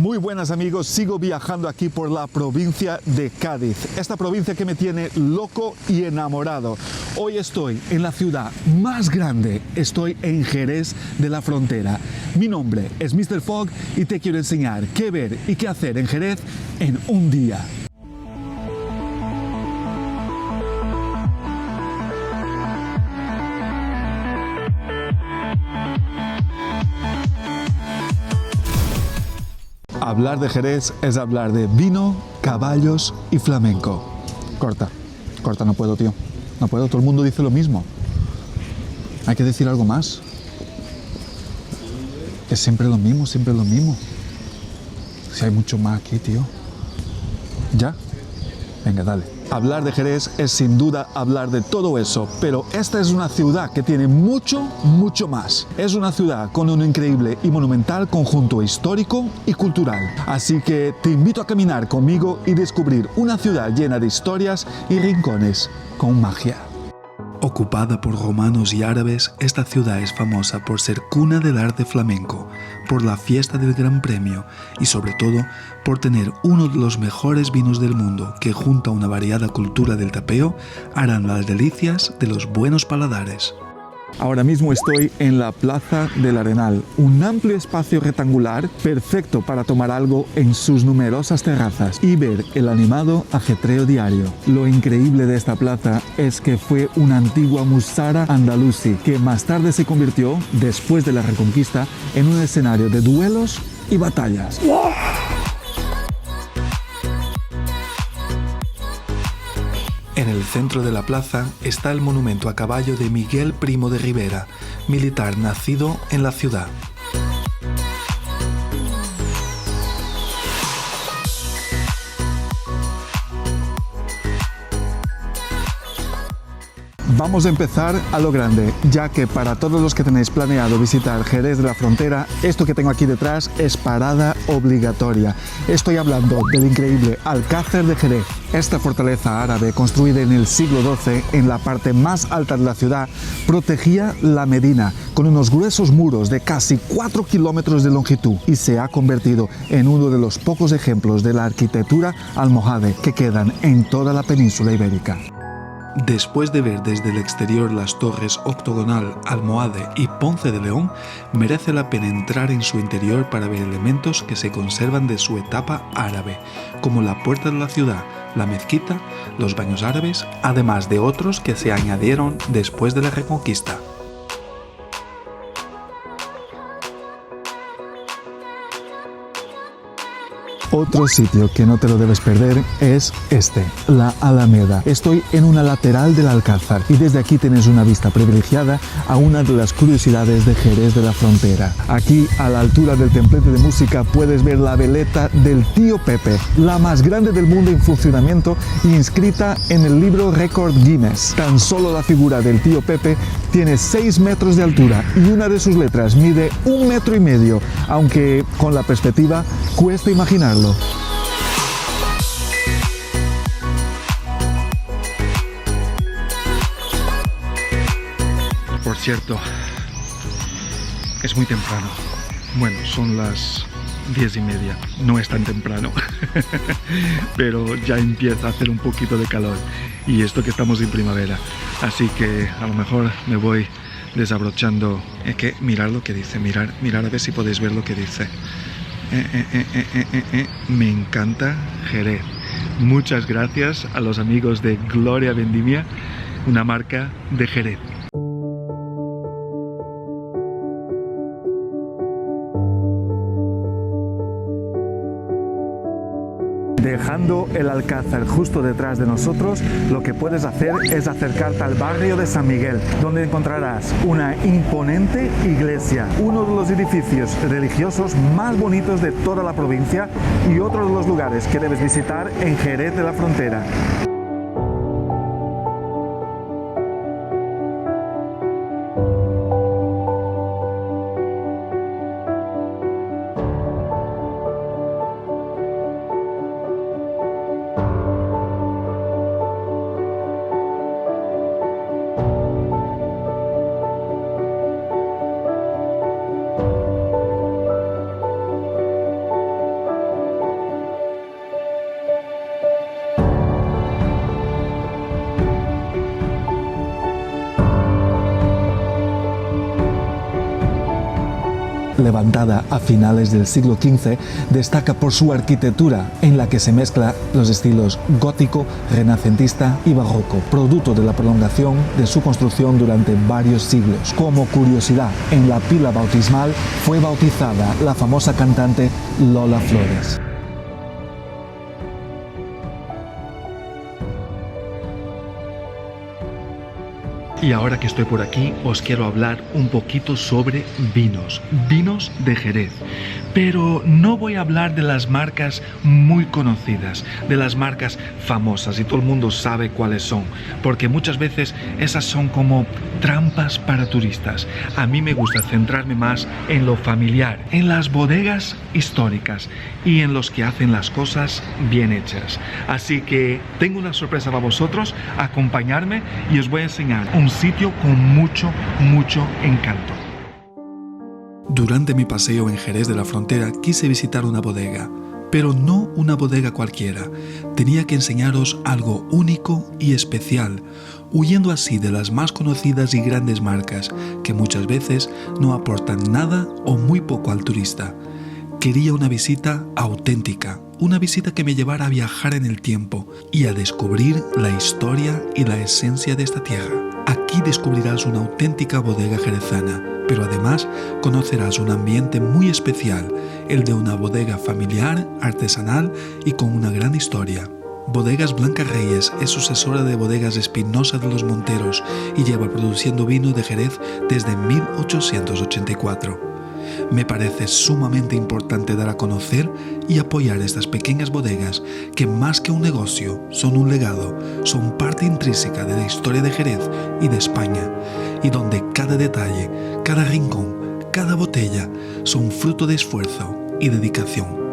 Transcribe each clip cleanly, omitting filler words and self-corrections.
Muy buenas amigos, sigo viajando aquí por la provincia de Cádiz, esta provincia que me tiene loco y enamorado. Hoy estoy en la ciudad más grande, estoy en Jerez de la Frontera. Mi nombre es Mr. Fog y te quiero enseñar qué ver y qué hacer en Jerez en un día. Hablar de Jerez es hablar de vino, caballos y flamenco. Corta, no puedo, tío. No puedo, todo el mundo dice lo mismo. Hay que decir algo más. Es siempre lo mismo, siempre lo mismo. Si hay mucho más aquí, tío. ¿Ya? Venga, dale. Hablar de Jerez es sin duda hablar de todo eso, pero esta es una ciudad que tiene mucho más. Es una ciudad con un increíble y monumental conjunto histórico y cultural. Así que te invito a caminar conmigo y descubrir una ciudad llena de historias y rincones con magia. Ocupada por romanos y árabes, esta ciudad es famosa por ser cuna del arte flamenco, por la fiesta del Gran Premio y sobre todo por tener uno de los mejores vinos del mundo que junto a una variada cultura del tapeo harán las delicias de los buenos paladares. Ahora mismo estoy en la Plaza del Arenal, un amplio espacio rectangular perfecto para tomar algo en sus numerosas terrazas y ver el animado ajetreo diario. Lo increíble de esta plaza es que fue una antigua musara andalusí que más tarde se convirtió, después de la Reconquista, en un escenario de duelos y batallas. En el centro de la plaza está el monumento a caballo de Miguel Primo de Rivera, militar nacido en la ciudad. Vamos a empezar a lo grande, ya que para todos los que tenéis planeado visitar Jerez de la Frontera, esto que tengo aquí detrás es parada obligatoria. Estoy hablando del increíble Alcázar de Jerez. Esta fortaleza árabe, construida en el siglo XII en la parte más alta de la ciudad, protegía la Medina con unos gruesos muros de casi 4 kilómetros de longitud y se ha convertido en uno de los pocos ejemplos de la arquitectura almohade que quedan en toda la península ibérica. Después de ver desde el exterior las torres Octogonal, Almohade y Ponce de León, merece la pena entrar en su interior para ver elementos que se conservan de su etapa árabe, como la puerta de la ciudad, la mezquita, los baños árabes, además de otros que se añadieron después de la Reconquista. Otro sitio que no te lo debes perder es este, la Alameda. Estoy en una lateral del Alcázar y desde aquí tienes una vista privilegiada a una de las curiosidades de Jerez de la Frontera. Aquí, a la altura del templete de música, puedes ver la veleta del Tío Pepe, la más grande del mundo en funcionamiento y inscrita en el libro Récord Guinness. Tan solo la figura del Tío Pepe tiene 6 metros de altura y una de sus letras mide 1,5 metros, aunque con la perspectiva cuesta imaginarlo. Por cierto, es muy temprano. Bueno, son las 10:30. No es tan temprano, pero ya empieza a hacer un poquito de calor. Y esto que estamos en primavera. Así que a lo mejor me voy desabrochando. Es que mirar lo que dice, mirar a ver si podéis ver lo que dice. Me encanta Jerez. Muchas gracias a los amigos de Gloria Vendimia, una marca de Jerez. Dejando el Alcázar justo detrás de nosotros, lo que puedes hacer es acercarte al barrio de San Miguel, donde encontrarás una imponente iglesia, uno de los edificios religiosos más bonitos de toda la provincia y otro de los lugares que debes visitar en Jerez de la Frontera. levantada a finales del siglo XV, destaca por su arquitectura en la que se mezcla los estilos gótico, renacentista y barroco, producto de la prolongación de su construcción durante varios siglos. Como curiosidad, en la pila bautismal fue bautizada la famosa cantante Lola Flores. Y ahora que estoy por aquí, os quiero hablar un poquito sobre vinos de Jerez. Pero no voy a hablar de las marcas muy conocidas, de las marcas famosas y todo el mundo sabe cuáles son, porque muchas veces esas son como trampas para turistas. A mí me gusta centrarme más en lo familiar, en las bodegas históricas y en los que hacen las cosas bien hechas. Así que tengo una sorpresa para vosotros, acompañarme y os voy a enseñar un sitio con mucho encanto. Durante mi paseo en Jerez de la Frontera quise visitar una bodega, pero no una bodega cualquiera. Tenía que enseñaros algo único y especial, huyendo así de las más conocidas y grandes marcas que muchas veces no aportan nada o muy poco al turista. Quería una visita auténtica, una visita que me llevara a viajar en el tiempo y a descubrir la historia y la esencia de esta tierra. Aquí descubrirás una auténtica bodega jerezana, pero además conocerás un ambiente muy especial, el de una bodega familiar, artesanal y con una gran historia. Bodegas Blanca Reyes es sucesora de Bodegas Espinosa de los Monteros y lleva produciendo vino de Jerez desde 1884. Me parece sumamente importante dar a conocer y apoyar estas pequeñas bodegas que más que un negocio son un legado, son parte intrínseca de la historia de Jerez y de España, y donde cada detalle, cada rincón, cada botella son fruto de esfuerzo y dedicación.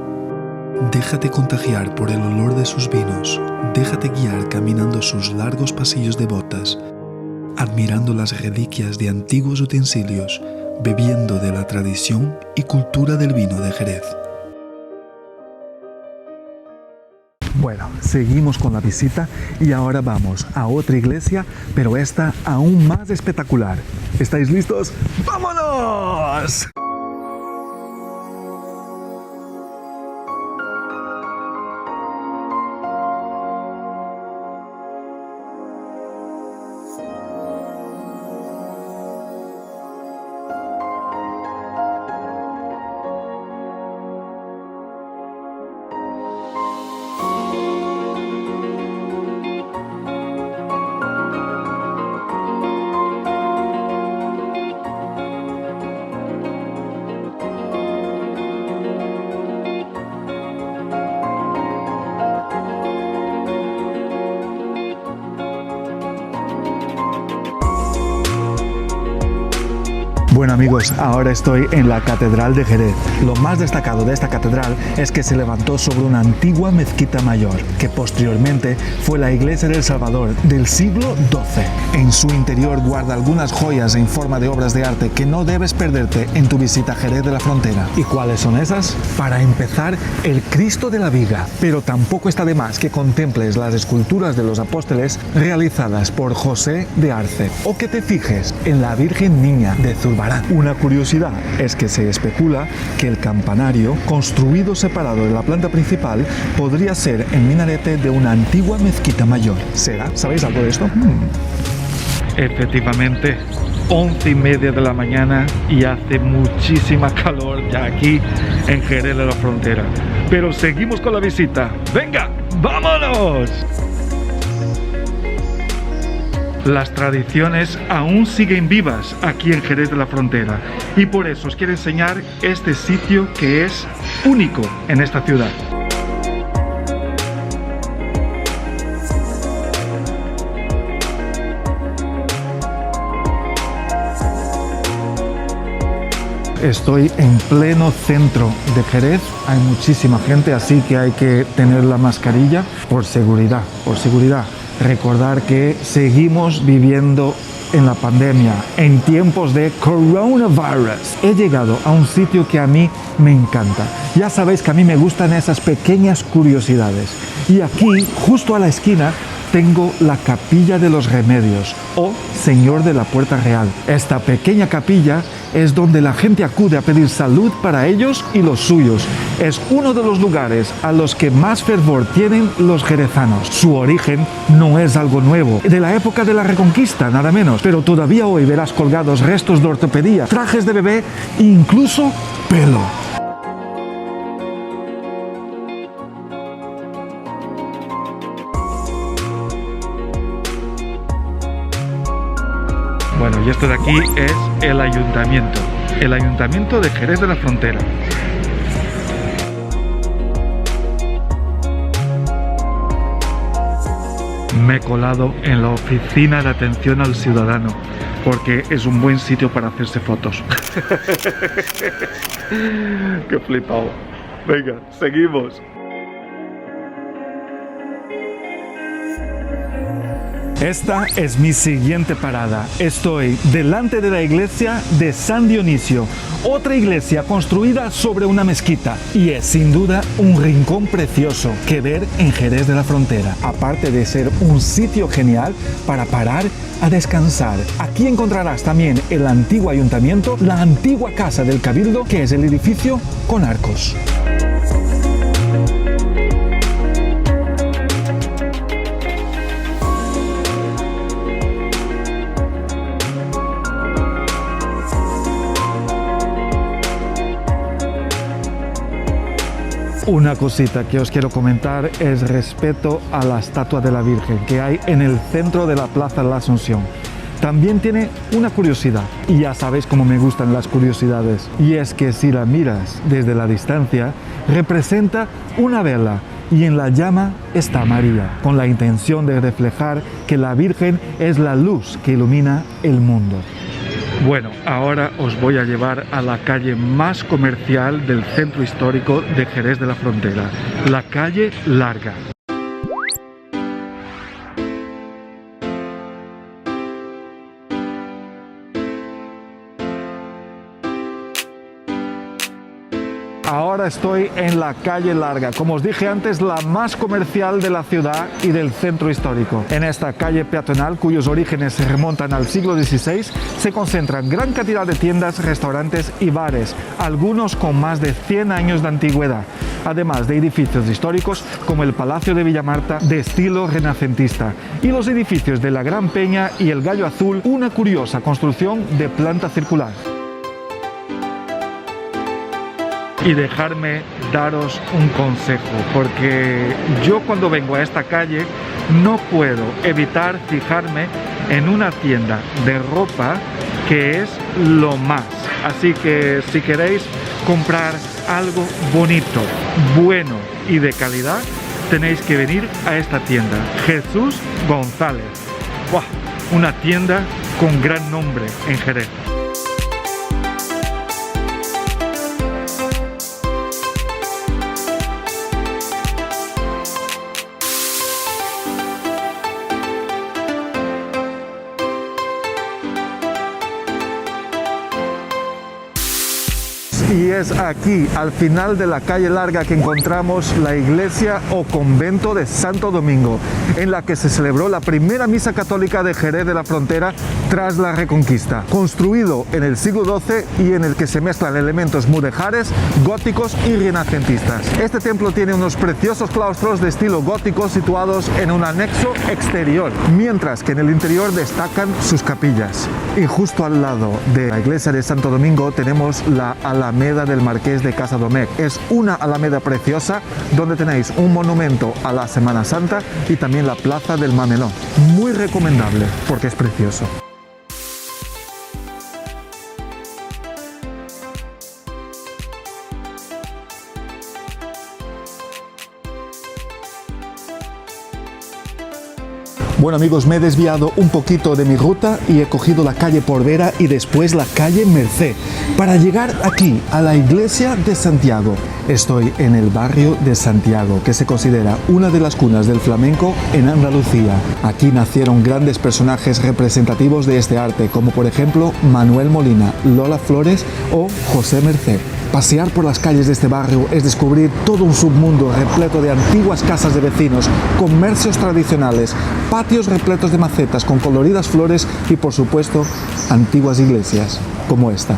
Déjate contagiar por el olor de sus vinos, déjate guiar caminando sus largos pasillos de botas, admirando las reliquias de antiguos utensilios, bebiendo de la tradición y cultura del vino de Jerez. Bueno, seguimos con la visita y ahora vamos a otra iglesia, pero esta aún más espectacular. ¿Estáis listos? ¡Vámonos! Bueno amigos, ahora estoy en la Catedral de Jerez. Lo más destacado de esta catedral es que se levantó sobre una antigua mezquita mayor, que posteriormente fue la Iglesia del Salvador del siglo XII. En su interior guarda algunas joyas en forma de obras de arte que no debes perderte en tu visita a Jerez de la Frontera. ¿Y cuáles son esas? Para empezar, el Cristo de la Viga. Pero tampoco está de más que contemples las esculturas de los apóstoles realizadas por José de Arce, o que te fijes en la Virgen Niña de Zurbarán. Una curiosidad es que se especula que el campanario, construido separado de la planta principal, podría ser el minarete de una antigua mezquita mayor. ¿Será? ¿Sabéis algo de esto? Efectivamente, 11:30 de la mañana y hace muchísima calor ya aquí en Jerez de la Frontera. Pero seguimos con la visita. ¡Venga, vámonos! Las tradiciones aún siguen vivas aquí en Jerez de la Frontera y por eso os quiero enseñar este sitio que es único en esta ciudad. Estoy en pleno centro de Jerez, hay muchísima gente, así que hay que tener la mascarilla por seguridad, Recordar que seguimos viviendo en la pandemia, en tiempos de coronavirus. He llegado a un sitio que a mí me encanta. Ya sabéis que a mí me gustan esas pequeñas curiosidades. Y aquí, justo a la esquina, tengo la Capilla de los Remedios o Señor de la Puerta Real. Esta pequeña capilla es donde la gente acude a pedir salud para ellos y los suyos. Es uno de los lugares a los que más fervor tienen los jerezanos. Su origen no es algo nuevo, de la época de la Reconquista, nada menos, pero todavía hoy verás colgados restos de ortopedia, trajes de bebé e incluso pelo. Bueno, y esto de aquí es el Ayuntamiento de Jerez de la Frontera. Me he colado en la oficina de atención al ciudadano, porque es un buen sitio para hacerse fotos. ¡Qué flipado! Venga, seguimos. Esta es mi siguiente parada. Estoy delante de la iglesia de San Dionisio, otra iglesia construida sobre una mezquita, y es sin duda un rincón precioso que ver en Jerez de la Frontera, aparte de ser un sitio genial para parar a descansar. Aquí encontrarás también el antiguo ayuntamiento, la antigua casa del Cabildo, que es el edificio con arcos. Una cosita que os quiero comentar es respecto a la estatua de la Virgen que hay en el centro de la Plaza de la Asunción. También tiene una curiosidad, y ya sabéis cómo me gustan las curiosidades, y es que si la miras desde la distancia, representa una vela y en la llama está María, con la intención de reflejar que la Virgen es la luz que ilumina el mundo. Bueno, ahora os voy a llevar a la calle más comercial del centro histórico de Jerez de la Frontera, la calle Larga. Ahora estoy en la calle Larga, como os dije antes, la más comercial de la ciudad y del centro histórico. En esta calle peatonal, cuyos orígenes se remontan al siglo XVI, se concentran gran cantidad de tiendas, restaurantes y bares, algunos con más de 100 años de antigüedad, además de edificios históricos como el Palacio de Villamarta, de estilo renacentista, y los edificios de la Gran Peña y el Gallo Azul, una curiosa construcción de planta circular. Y dejarme daros un consejo, porque yo cuando vengo a esta calle no puedo evitar fijarme en una tienda de ropa que es lo más. Así que si queréis comprar algo bonito, bueno y de calidad, tenéis que venir a esta tienda, Jesús González. ¡Buah! Una tienda con gran nombre en Jerez. Y es aquí, al final de la calle Larga, que encontramos la iglesia o convento de Santo Domingo, en la que se celebró la primera misa católica de Jerez de la Frontera tras la Reconquista. Construido en el siglo XII y en el que se mezclan elementos mudéjares, góticos y renacentistas. Este templo tiene unos preciosos claustros de estilo gótico situados en un anexo exterior, mientras que en el interior destacan sus capillas. Y justo al lado de la iglesia de Santo Domingo tenemos la Alameda del Marqués de Casadomec. Es una alameda preciosa donde tenéis un monumento a la Semana Santa y también la Plaza del Mamelón. Muy recomendable porque es precioso. Bueno amigos, me he desviado un poquito de mi ruta y he cogido la calle Porvera y después la calle Merced para llegar aquí a la iglesia de Santiago. Estoy en el barrio de Santiago, que se considera una de las cunas del flamenco en Andalucía. Aquí nacieron grandes personajes representativos de este arte, como por ejemplo Manuel Molina, Lola Flores o José Merced. Pasear por las calles de este barrio es descubrir todo un submundo repleto de antiguas casas de vecinos, comercios tradicionales, patios repletos de macetas con coloridas flores y, por supuesto, antiguas iglesias, como esta.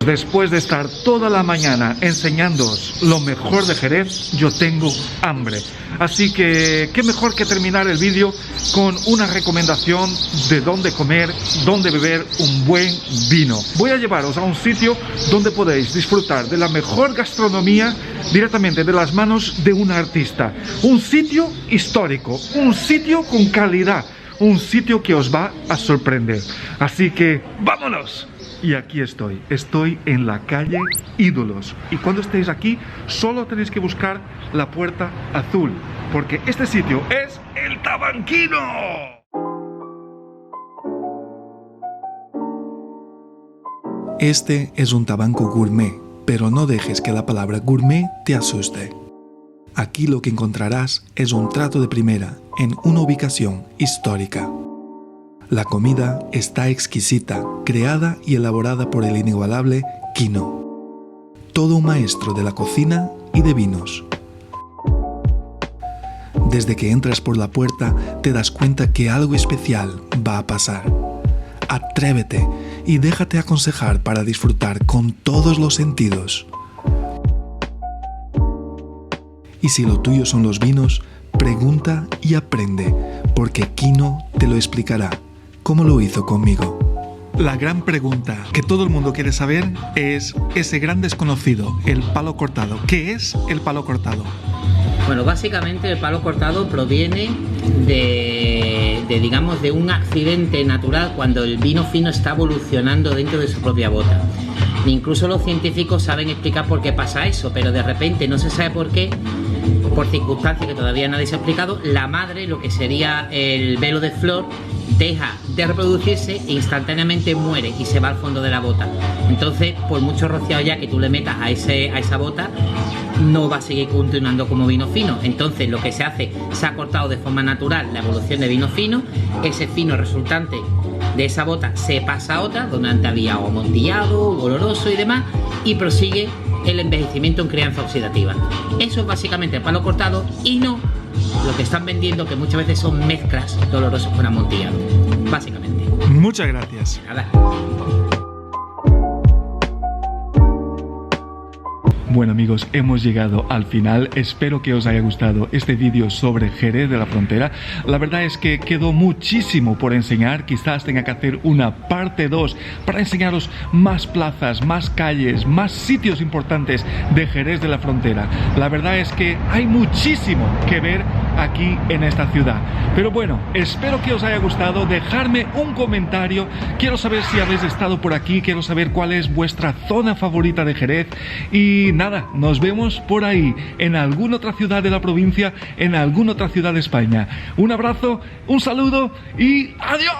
Después de estar toda la mañana enseñándoos lo mejor de Jerez, yo tengo hambre. Así que, qué mejor que terminar el vídeo con una recomendación de dónde comer, dónde beber un buen vino. Voy a llevaros a un sitio donde podéis disfrutar de la mejor gastronomía directamente de las manos de un artista. Un sitio histórico, un sitio con calidad, un sitio que os va a sorprender. Así que, ¡vámonos! Y aquí estoy en la calle Ídolos. Y cuando estéis aquí, solo tenéis que buscar la Puerta Azul, porque este sitio es el Tabanquino. Este es un tabanco gourmet, pero no dejes que la palabra gourmet te asuste. Aquí lo que encontrarás es un trato de primera en una ubicación histórica. La comida está exquisita, creada y elaborada por el inigualable Quino. Todo un maestro de la cocina y de vinos. Desde que entras por la puerta te das cuenta que algo especial va a pasar. Atrévete y déjate aconsejar para disfrutar con todos los sentidos. Y si lo tuyo son los vinos, pregunta y aprende, porque Quino te lo explicará, como lo hizo conmigo. La gran pregunta que todo el mundo quiere saber es ese gran desconocido, el palo cortado. ¿Qué es el palo cortado? Bueno, básicamente el palo cortado proviene digamos, de un accidente natural cuando el vino fino está evolucionando dentro de su propia bota. Incluso los científicos saben explicar por qué pasa eso, pero de repente no se sabe por qué, por circunstancias que todavía nadie se ha explicado, la madre, lo que sería el velo de flor, deja de reproducirse e instantáneamente muere y se va al fondo de la bota. Entonces, por mucho rociado ya que tú le metas a esa bota, no va a seguir continuando como vino fino. Entonces lo que se hace, se ha cortado de forma natural la evolución de vino fino, ese fino resultante de esa bota se pasa a otra, donde antes había amontillado, oloroso y demás, y prosigue el envejecimiento en crianza oxidativa. Eso es básicamente el palo cortado, y no lo que están vendiendo, que muchas veces son mezclas dolorosas con amontillado, básicamente. Muchas gracias. Nada. Bueno amigos, hemos llegado al final. Espero que os haya gustado este vídeo sobre Jerez de la Frontera. La verdad es que quedó muchísimo por enseñar. Quizás tenga que hacer una parte 2 para enseñaros más plazas, más calles, más sitios importantes de Jerez de la Frontera. La verdad es que hay muchísimo que ver aquí en esta ciudad. Pero bueno, espero que os haya gustado. Dejadme un comentario. Quiero saber si habéis estado por aquí. Quiero saber cuál es vuestra zona favorita de Jerez. Y nada, nos vemos por ahí, en alguna otra ciudad de la provincia, en alguna otra ciudad de España. Un abrazo, un saludo y ¡adiós!